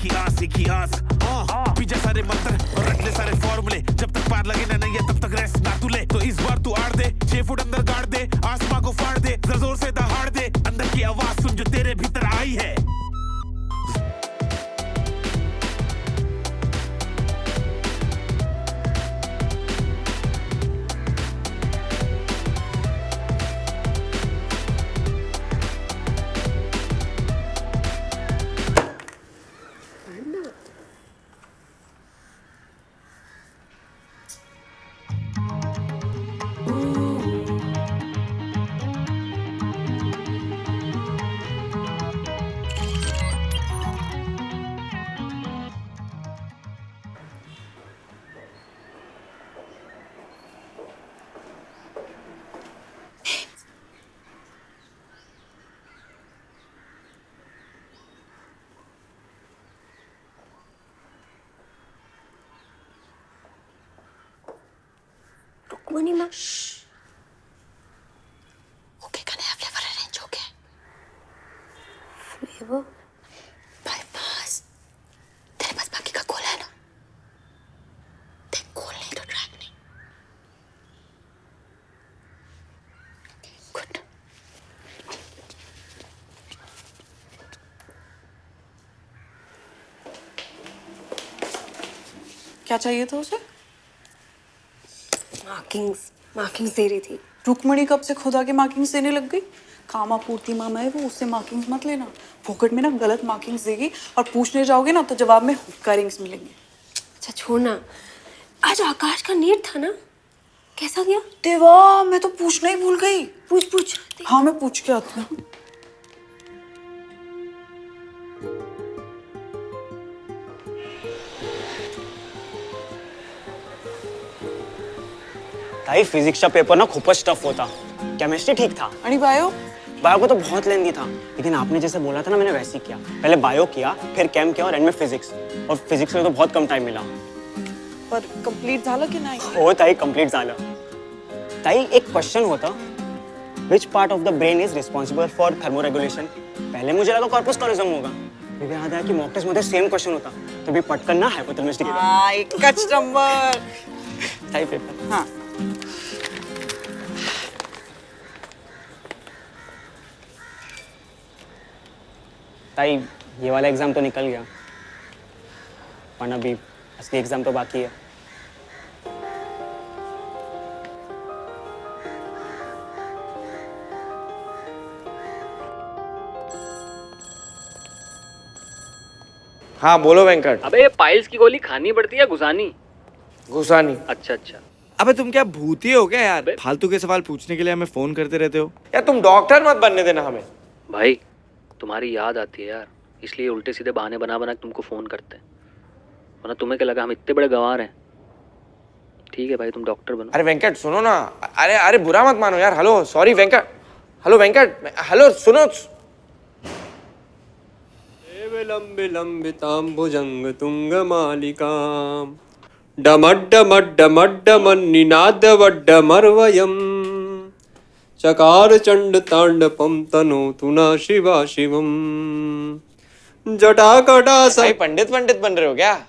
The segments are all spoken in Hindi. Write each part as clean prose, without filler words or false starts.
एक ही आस पीछे सारे मंत्र और रख ले सारे फॉर्मूले, जब तक पार लगे ना नहीं है तब तक रेस्ट ना तू ले। तो इस बार तू आड़ दे, 6 फुट अंदर गाड़ दे, आसमां को फाड़ दे, जरा जोर से दहाड़ दे, अंदर की आवाज सुन जो तेरे भीतर आई है। रुक्मिणी मैम, ओके का नया फ्लेवर अरेंज हो गया। फ्लेवर भाई पास, तेरे पास बाकी का कोला है ना? देख कोल नहीं तो ड्रैग नहीं। गुड। क्या चाहिए था उसे? मार्किंग्स दे रही थी। रुक्मणी कब से खुदा के मार्किंग्स देने लग गई? कामा पूर्ति मामा है वो, उससे मार्किंग्स मत लेना। फोकट में ना गलत मार्किंग्स देगी और पूछने जाओगे ना तो जवाब में हुक्का रिंग्स मिलेंगे। अच्छा छोड़ना, आज आकाश का नीट था ना, कैसा गया? देवा, मैं तो पूछना ही भूल गई। पूछ। हाँ, मैं पूछ के आती हूँ। ताई फिजिक्सचा पेपर ना खूपच टफ होता, केमिस्ट्री ठीक था। आणि बायो? बायो को तो बहुत लेंदी था, लेकिन आपने जैसे बोला था ना मैंने वैसे ही किया। पहले बायो किया, फिर केम किया और एंड में फिजिक्स। और फिजिक्स में तो बहुत कम टाइम मिला। पर कंप्लीट झालं की नाही? हो ताई, कंप्लीट झालं। ताई एक क्वेश्चन होता, which part of the brain is responsible for thermoregulation? पहले मुझे लगा कॉर्पस कॉलोजम होगा, फिर याद आया कि मॉक टेस्ट मध्ये सेम क्वेश्चन होता, तो भी पटकन ना हाइपोथैलेमस केलं। एकच नंबर। ताई पेपर हाँ। ताई ये वाला एग्जाम तो निकल गया, पर अभी असली एग्जाम तो बाकी है। हाँ बोलो वेंकट। अबे ये पाइल्स की गोली खानी पड़ती है घुसानी? घुसानी। अच्छा। अबे तुम क्या भूती हो क्या यार? फालतू के सवाल पूछने के लिए हमें फोन करते रहते हो यार। तुम डॉक्टर मत बनने देना हमें। भाई तुम्हारी याद आती है यार, इसलिए उल्टे सीधे बहाने बना बना के तुमको फोन करते हैं, वरना तुम्हें क्या लगा हम इतने बड़े गंवार हैं? ठीक है भाई, तुम डॉक्टर बनो। अरे वेंकट सुनो ना, अरे बुरा मत मानो यार। Hello sorry Venkat. Hello Venkat, hello सुनो। लंबिताम्बुजंग तुंग मालिकाम डमड्डमड्डमड्डमन्निनादवड्डमर्वयम् चकार चंड तांडपम तनोतु न शिवा शिवम जटाकटा भाई पंडित बन रहे हो क्या?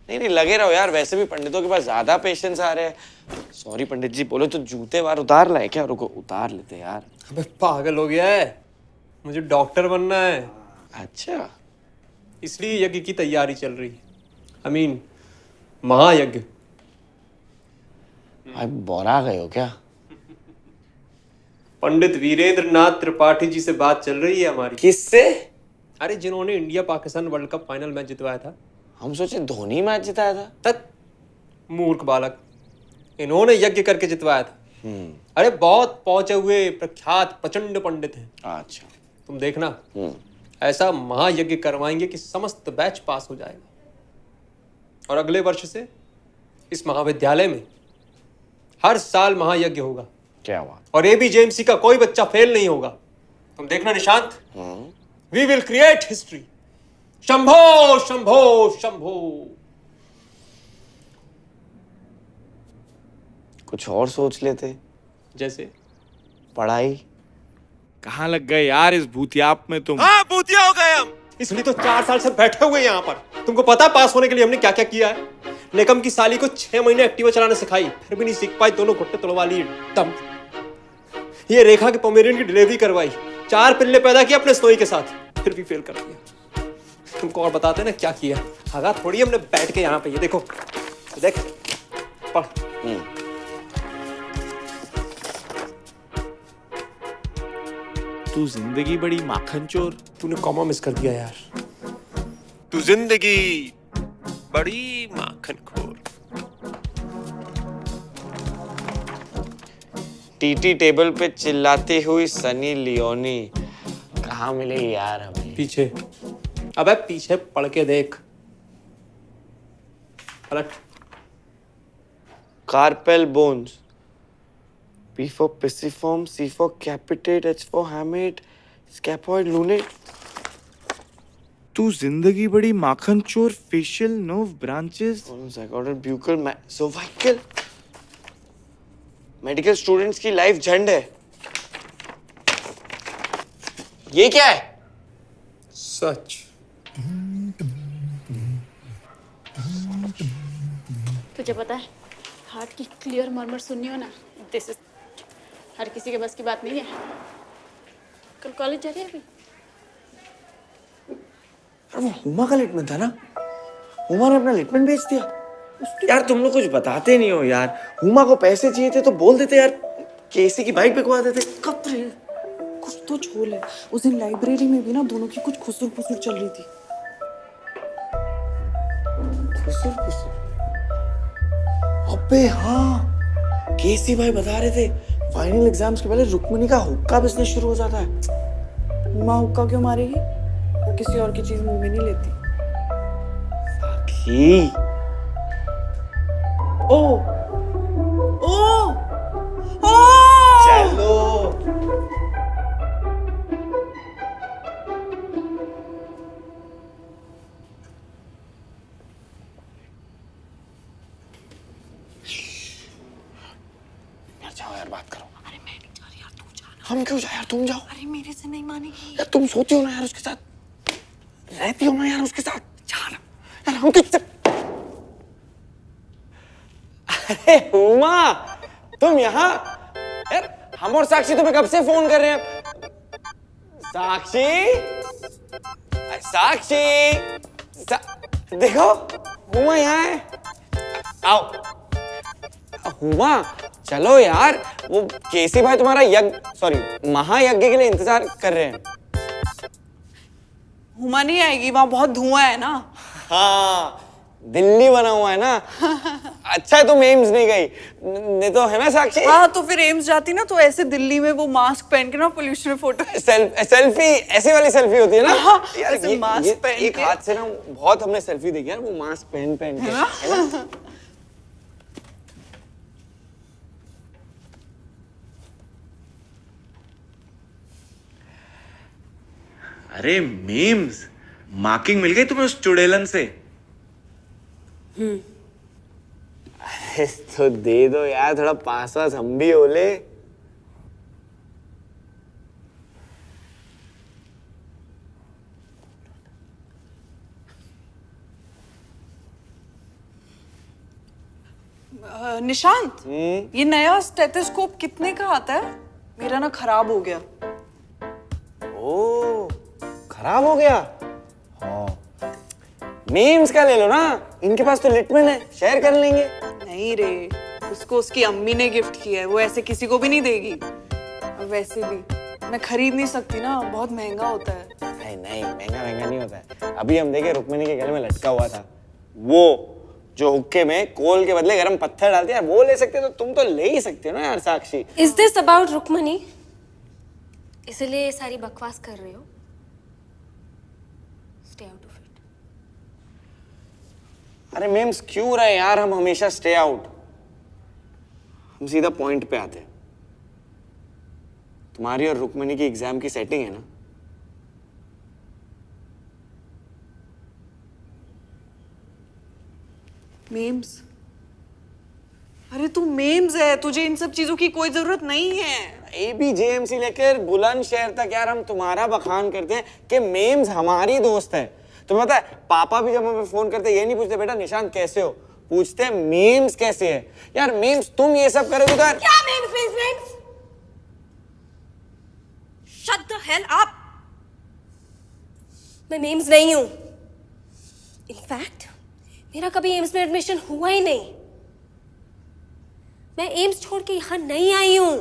नहीं लगे रहो यार, वैसे भी पंडितों के पास ज्यादा पेशेंस आ रहे हैं। सॉरी पंडित जी, बोलो तो जूते बार उतार लाए क्या? रुको उतार लेते यार। अबे पागल हो गया है, मुझे डॉक्टर बनना है। अच्छा, इसलिए यज्ञ की तैयारी चल रही है। I mean, महायज्ञ। भाई बोरा गए हो क्या? पंडित वीरेंद्र नाथ त्रिपाठी जी से बात चल रही है हमारी। किससे? अरे जिन्होंने India Pakistan world cup final match जितवाया था। हम सोचे धोनी मैच जिताया था। तत् मूर्ख बालक, इन्होंने यज्ञ करके जितवाया था। अरे बहुत पहुंचे हुए प्रख्यात प्रचंड पंडित हैं। अच्छा, तुम देखना, ऐसा महायज्ञ करवाएंगे कि समस्त बैच पास हो जाएगा। और अगले वर्ष से इस महाविद्यालय में हर साल महायज्ञ होगा। क्या बात। और एबीजेएमसी का कोई बच्चा फेल नहीं होगा। तुम देखना Nishant, we will create history. Shambho Shambho Shambho. कुछ और सोच लेते, जैसे पढ़ाई। कहाँ लग गए यार इस भूतियाप में तुम? हाँ भूतिया हो गए हम। इसलिए तो 4 साल से बैठे हुए यहाँ पर। तुमको पता पास होने के लिए हमने क्या क्या किया है? निकम की साली को 6 महीने एक्टिवा चलाना सिखाई, फिर भी नहीं सीख पाई, दोनों घुटने तोड़वा ली दम। ये रेखा के पोमेरियन की डिलीवरी करवाई, 4 पिल्ले पैदा किए अपने स्नोई के साथ, फिर भी फेल कर दिया। तुमको और बताते ना क्या किया। हगा थोड़ी हमने बैठ के यहाँ पे, ये देखो, देख पढ़। तू जिंदगी बड़ी माखन चोर। तूने कॉमा मिस कर दिया यार। तू जिंदगी बड़ी माखन खोर। टीटी टेबल पे चिल्लाती हुई सनी लियोनी कहाँ मिलेगी यार हमें? पीछे, अबे पीछे पढ़ के देख। पलट। Carpel bones, P for pisiform, C for capitate, H for hamate, scaphoid lunate. तू जिंदगी बड़ी माखन चोर, facial nerve branches. zygotal buccal cervical. Medical students की लाइफ झंड है। ये क्या है? सच। तुझे पता है हार्ट की क्लियर मरमर सुननी हो ना, दिस इज हर किसी के बस की बात नहीं है। कल कॉलेज जा रही है अभी? वो हुमा का लिटमेंट था ना, हुमा ने अपना लिटमेंट बेच दिया। यार तुम लोग कुछ बताते नहीं हो यार। हुमा को पैसे चाहिए थे तो बोल देते यार, केसी की बाइक बिकवा देते। कब रे, कुछ तो झोल है। उस दिन लाइब्रेरी में भी ना दोनों की कुछ खुसुर फुसुर चल रही थी। खुसुर खुसुर? अबे हाँ, केसी भाई बता रहे थे फाइनल एग्जाम्स के पहले रुक्मिणी का हुक्का बिजनेस शुरू हो जाता है। माँ हुक्का क्यों मारेगी? किसी और की चीज मुंह में नहीं लेती। साक्षी, ओ ओ ओ चलो। यार जाओ यार, बात करो। अरे मैं नहीं जा रही यार, तू जाना। हम क्यों जाए यार, तुम जाओ। अरे मेरे से नहीं मानेगी यार तुम सोती हो ना यार उसके साथ, रहती हो ना यार उसके साथ। जाना यार, हम किससे? अरे हुमा, तुम यहाँ? यार हम और साक्षी तुम्हें कब से फोन कर रहे हैं। साक्षी, साक्षी, देखो हुमा यहाँ है। आओ हुमा, चलो यार, वो केसी भाई तुम्हारा महायज्ञ के लिए इंतजार कर रहे हैं। हुमा नहीं आएगी, वहां बहुत धुआं है ना। हाँ, दिल्ली बना हुआ है ना। अच्छा है तुम एम्स नहीं गई, नहीं तो है ना साक्षी। हाँ तो फिर एम्स जाती ना, तो ऐसे दिल्ली में वो मास्क पहन के ना पोल्यूशन में फोटो। सेल्फी, ऐसी वाली सेल्फी होती है ना। हाँ, यार ऐसे मास्क पहन एक के। हाथ से ना बहुत हमने सेल्फी देखी यार, वो मास्क पहन के, है ना? अरे मीम्स, मार्किंग मिल गई तुम्हें उस चुड़ैलन से? अरे तो दे दो यार, थोड़ा पास वास हम भी हो ले। निशांत, ये नया स्टेथोस्कोप कितने का आता है? मेरा ना खराब हो गया। ओ, खराब हो गया? हाँ, मीम्स का ले लो ना, इनके पास तो लिटमन है, शेयर कर लेंगे। नहीं रे, उसको उसकी अम्मी ने गिफ्ट किया है, वो ऐसे किसी को भी नहीं देगी। और वैसे भी मैं खरीद नहीं सकती ना, बहुत महंगा होता है। नहीं नहीं, महंगा महंगा नहीं होता है। अभी हम देखे रुक्मिणी के गले में लटका हुआ था, वो जो हुक्के में कोल के बदले गरम पत्थर डालते हैं, वो ले सकते हो, तो तुम तो ले ही सकते हो ना यार Sakshi. Is this about Rukmani? इसलिए ये सारी बकवास कर रहे हो? Stay out of it. अरे मेम्स क्यों रहे यार, हम हमेशा स्टे आउट। हम सीधा पॉइंट पे आते हैं। तुम्हारी और रुक्मिणी की एग्जाम की सेटिंग है ना? मीम्स, अरे तू मेम्स है, तुझे इन सब चीजों की कोई जरूरत नहीं है। ABJM से लेकर बुलंदशहर तक यार हम तुम्हारा बखान करते हैं कि मेम्स हमारी दोस्त है। तुम्हें पता है पापा भी जब हमें फोन करते ये नहीं पूछते बेटा निशांत कैसे हो, पूछते हैं मेम्स कैसे है। यार मेम्स तुम ये सब करोगे तो यार क्या memes? Shut the hell up! मैं memes नहीं हूं। इनफैक्ट मेरा कभी एम्स में एडमिशन हुआ ही नहीं। मैं एम्स छोड़ के यहां नहीं आई हूं।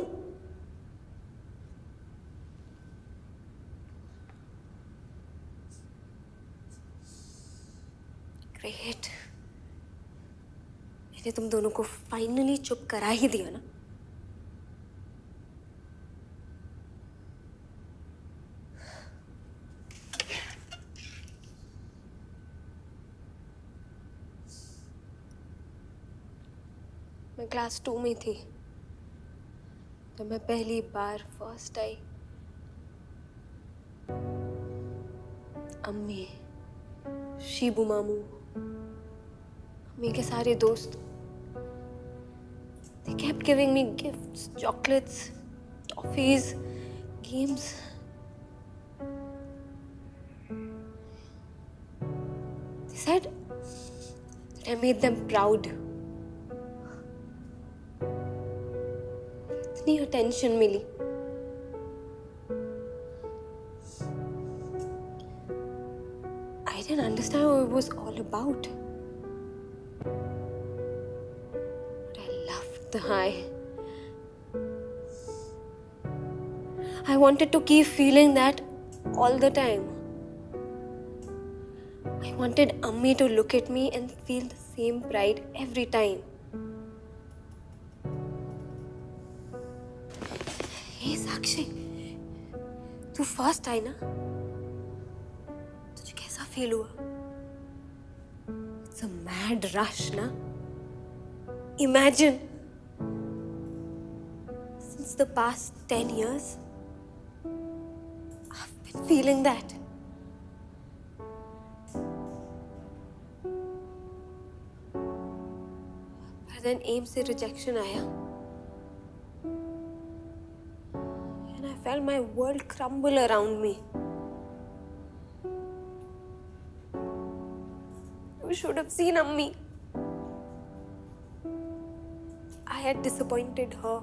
ग्रेट, मैंने तुम दोनों को फाइनली चुप करा ही दिया ना। मैं क्लास 2 में थी जब मैं पहली बार फर्स्ट आई। अम्मी, शिबू मामू, अम्मी के सारे दोस्त, they kept giving me gifts, chocolates, toffees, games. They said that I made them proud. इतनी अटेंशन मिली। I didn't understand what it was all about. But I loved the high. I wanted to keep feeling that all the time. I wanted Ammi to look at me and feel the same pride every time. Hey साक्षी, तू फर्स्ट आई ना, तुझे कैसा फील हुआ? It's a mad rush ना? Imagine, since the past 10 years, I've been feeling that. But then M से रिजेक्शन आया। I felt my world crumble around me. You should have seen Ammi. I had disappointed her.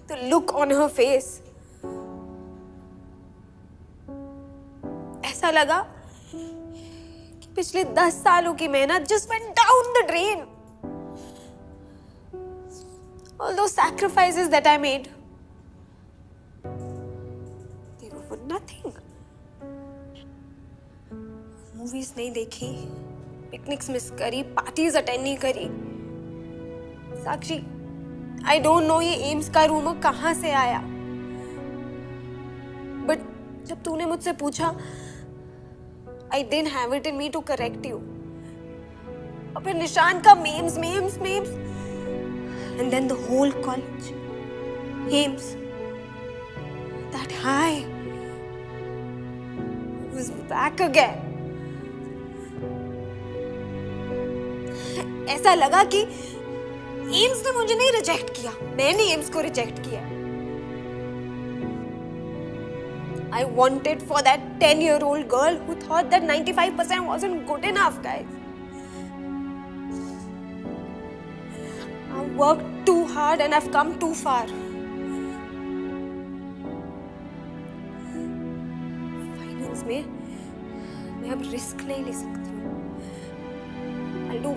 The look on her face. ऐसा लगा कि पिछले 10 सालों की मेहनत just went down the drain. All those sacrifices that I made, they were for nothing. Movies नहीं देखी, picnics miss करी, parties attend नहीं करी। साक्षी, I don't know ये एम्स का रूमर कहाँ से आया, but जब तूने मुझसे पूछा, I didn't have it in me to correct you. और फिर निशान का memes, and then the whole college, Ames, that high was back again. ऐसा लगा कि एम्स ने मुझे नहीं रिजेक्ट किया, मैंने एम्स को रिजेक्ट किया। I wanted for that 10-year-old girl who thought that 95% wasn't good enough, guys. I've worked too hard and I've come too far. Finance में मैं अब रिस्क नहीं ले सकती हूँ। I'll do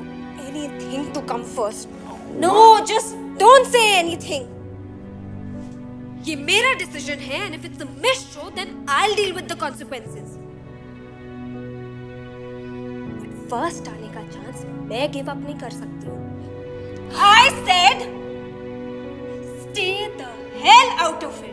anything to come first. No, just don't say anything. ये मेरा डिसीजन है and if it's a missed show, then I'll deal with the consequences. But first आने का चांस मैं गिव अप नहीं कर सकती हूँ। I said, stay the hell out of it.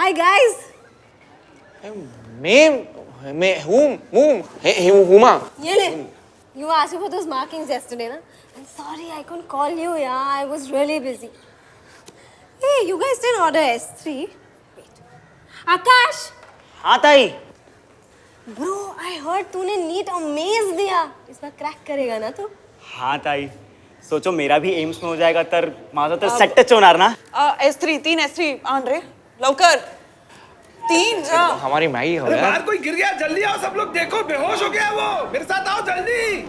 Hi guys. Huma ये ले. You asked me for those markings yesterday, na? I'm sorry I couldn't call you. Yeah, I was really busy. Hey, you guys didn't order S3. Wait. Akash. हाँ ताई. Bro, I heard तूने नीट अमेज दिया. इस बार क्रैक करेगा ना तू? हाँ ताई. सोचो मेरा भी एम्स में हो जाएगा तर माझा तर सेटच होणार ना. S3 3 S3 आण रे लवकर 3 जा. हमारी मैगी हो यार. बाहर कोई गिर गया, जल्दी आओ सब लोग, देखो बेहोश हो गया वो, मेरे साथ आओ जल्दी.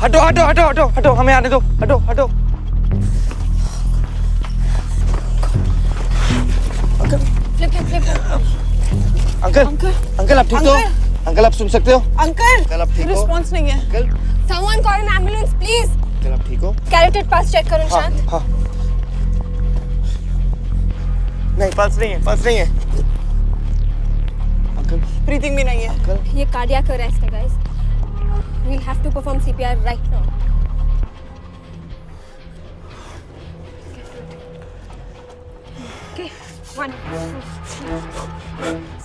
हटो हटो हटो हटो हटो हमें आने दो. हटो हटो. Flip. अंकल अंकल आप ठीक हो? अंकल आप सुन सकते हो? अंकल आप ठीक हो? रिस्पॉन्स नहीं है. Uncle Someone call an ambulance, please. Uncle आप ठीक हो? Carotid pulse check करो शांत. हाँ. नहीं पल्स नहीं है. अंकल ब्रीथिंग भी नहीं है. ये cardiac arrest है guys. We'll have to perform CPR right now. Okay, 1, 2, 3.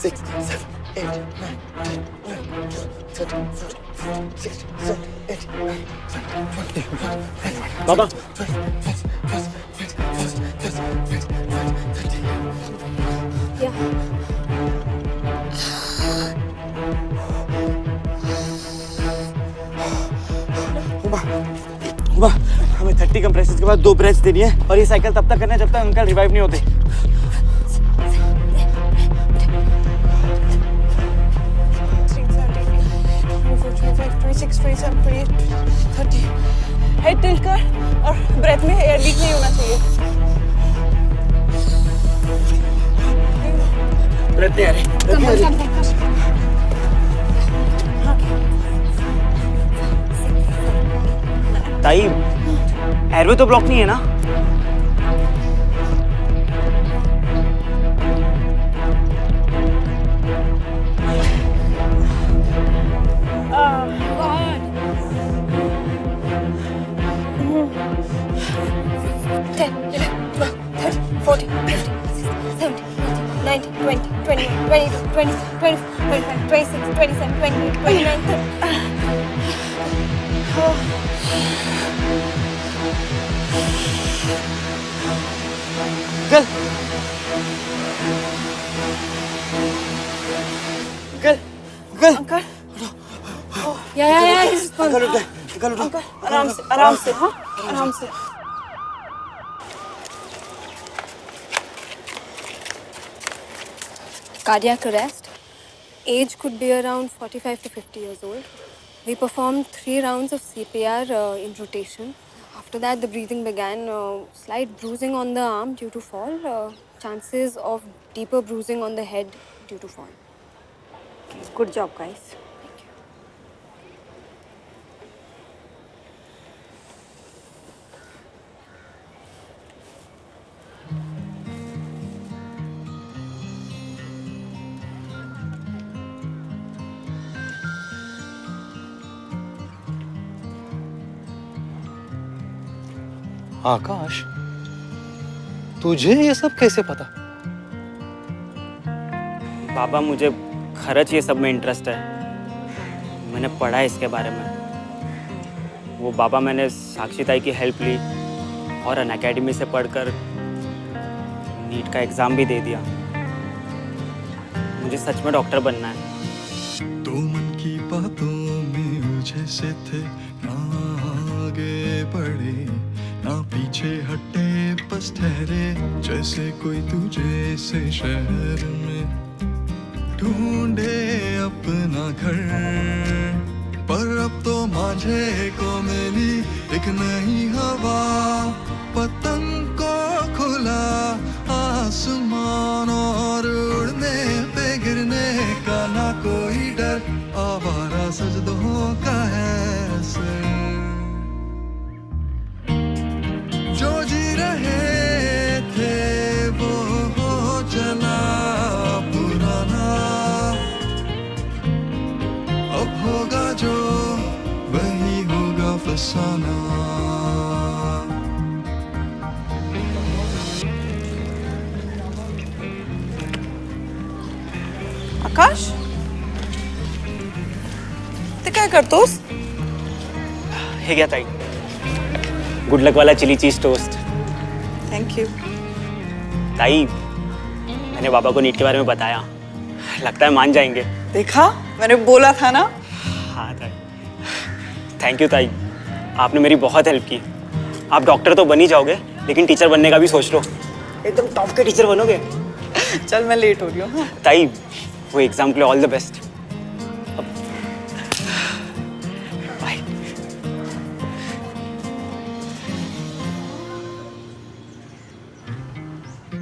6, 7, 8, 9, 10, 11, 12, 13, 14, 15, 16, 17, 18, 19, 20, Baba. Yeah. Huma हमें 30 कंप्रेशंस के बाद 2 ब्रेथ्स देनी है और ये साइकिल तब तक करना है जब तक अंकल रिवाइव नहीं होते. 26, 27, 28, 30. हेड टिल्ट कर और ब्रेथ में एयर लीक नहीं होना चाहिए. ब्रेथ नहीं आ रही. ताई एयरवे तो ब्लॉक नहीं है ना. God. 10, 11, 12, 13, 14, 15, 16, 17, 18, 19, 20, 21, 22, 23, 24, 25, 26, 27, 28, 29, 30. Uncle Yeah, he's fine. Uncle आराम से हाँ आराम से. Cardiac arrest. Age could be around 45 to 50 years old. We performed 3 rounds of CPR in rotation. After that, the breathing began. Slight bruising on the arm due to fall. Chances of deeper bruising on the head due to fall. Good job, guys. आकाश तुझे ये सब कैसे पता? बाबा मुझे खरच ये सब में इंटरेस्ट है. मैंने पढ़ा है इसके बारे में. वो बाबा मैंने साक्षी ताई की हेल्प ली और अन अकेडमी से पढ़कर नीट का एग्ज़ाम भी दे दिया. मुझे सच में डॉक्टर बनना है. तो मन की बातों में मुझे से थे ना आगे बढ़े ना पीछे हटे बस ठहरे जैसे कोई तुझे से शहर में ढूंढे अपना घर पर अब तो माझे को मिली एक नई हवा पतंग को खुला आसमान और उड़ने पे गिरने का ना कोई डर आवारा सजदों का है सर जो जी रहे थे वो हो चला पुराना अब होगा जो वही होगा फसाना। आकाश ते काय करतोस? हे घ्या ताई, गुड लक वाला chilli cheese toast. Thank you. ताई, मैंने बाबा को नीट के बारे में बताया, लगता है मान जाएंगे। देखा, मैंने बोला था ना। हाँ ताई, थैंक यू ताई, आपने मेरी बहुत हेल्प की। आप डॉक्टर तो बन ही जाओगे, लेकिन टीचर बनने का भी सोच लो, एकदम टॉप के टीचर बनोगे। चल मैं लेट हो रही हूँ। ताई, वो एग्जाम के लिए ऑल द बेस्ट। बाय।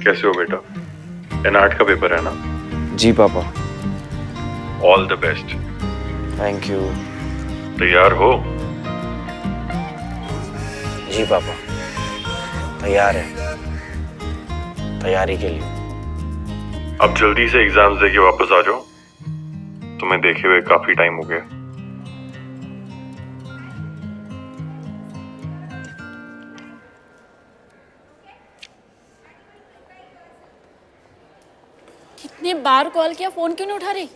कैसे हो बेटा? एनआर्ट का पेपर है ना? जी पापा। All the best. Thank you. तैयार हो? जी पापा, तैयार है, तैयारी के लिए। अब जल्दी से एग्जाम्स देके वापस आ जाओ, तुम्हें देखे हुए काफी टाइम हो गया। कितने बार कॉल किया, फोन क्यों नहीं उठा रही?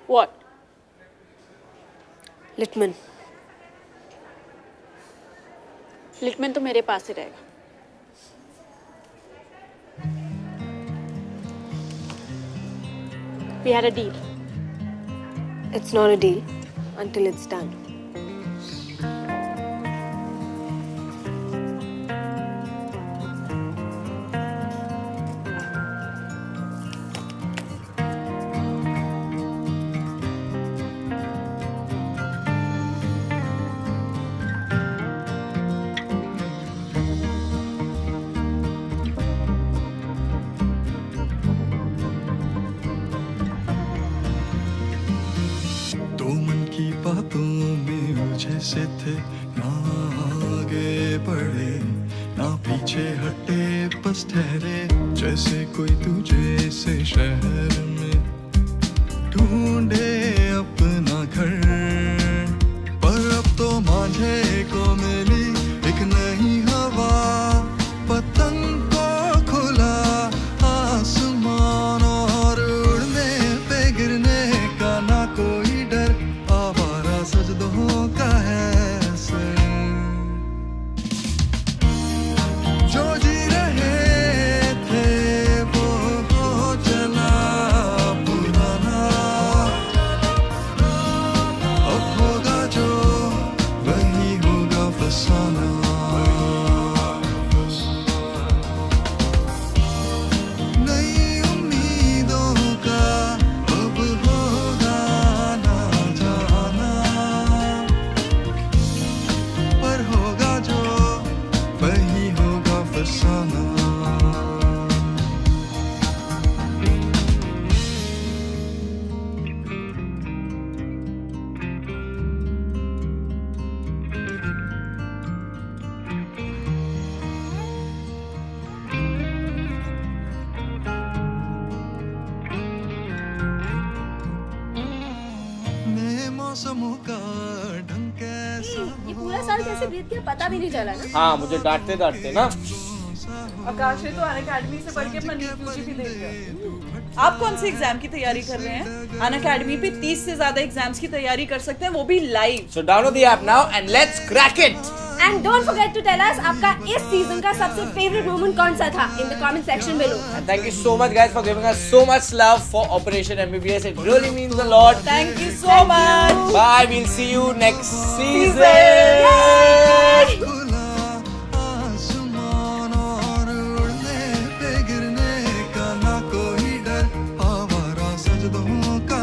What? लिटमन। लिटमन तो मेरे पास ही रहेगा। We had a deal. It's not a deal until it's done. दो मन की बातों में उलझे से थे, ना आगे बढ़े ना पीछे हटे, बस ठहरे जैसे कोई तुझे से शहर में ढूंढे अपना घर। पर अब तो मांझे को मिली एक नई हवा, पतंग को खुला आसमान, और उड़ने पे गिरने का ना कोई डर, आवारा सजदों का है असर। जो जी रहे थे वो हो चला पुराना, अब होगा जो वही होगा फसाना। नई उम्मीदों का अब होगा ना जाना, पर होगा जो वही होगा फसाना। नए मौसमों का ढंग कैसा ये पूरा साल कैसे बीत गया पता भी नहीं चला ना। हाँ, मुझे डांटते डांटते ना। आकाश ने तो अनअकैडमी से पढ़ के अपना नीट यूजी भी दे लिया। आप कौन से एग्जाम की तैयारी कर रहे हैं? अनअकैडमी पे 30 से ज्यादा एग्जाम्स की तैयारी कर सकते हैं, वो भी live. So download the app now and let's crack it. And don't forget to tell us आपका इस सीजन का सबसे फेवरेट मोमेंट कौन सा था in the comment section below. And thank you so much guys for giving us so much love for Operation MBBS. It really means a lot. Thank you so much. Bye. We'll see you next season. खुला आसमान, और उड़ने पे गिरने का ना कोई डर, आवारा सजदों का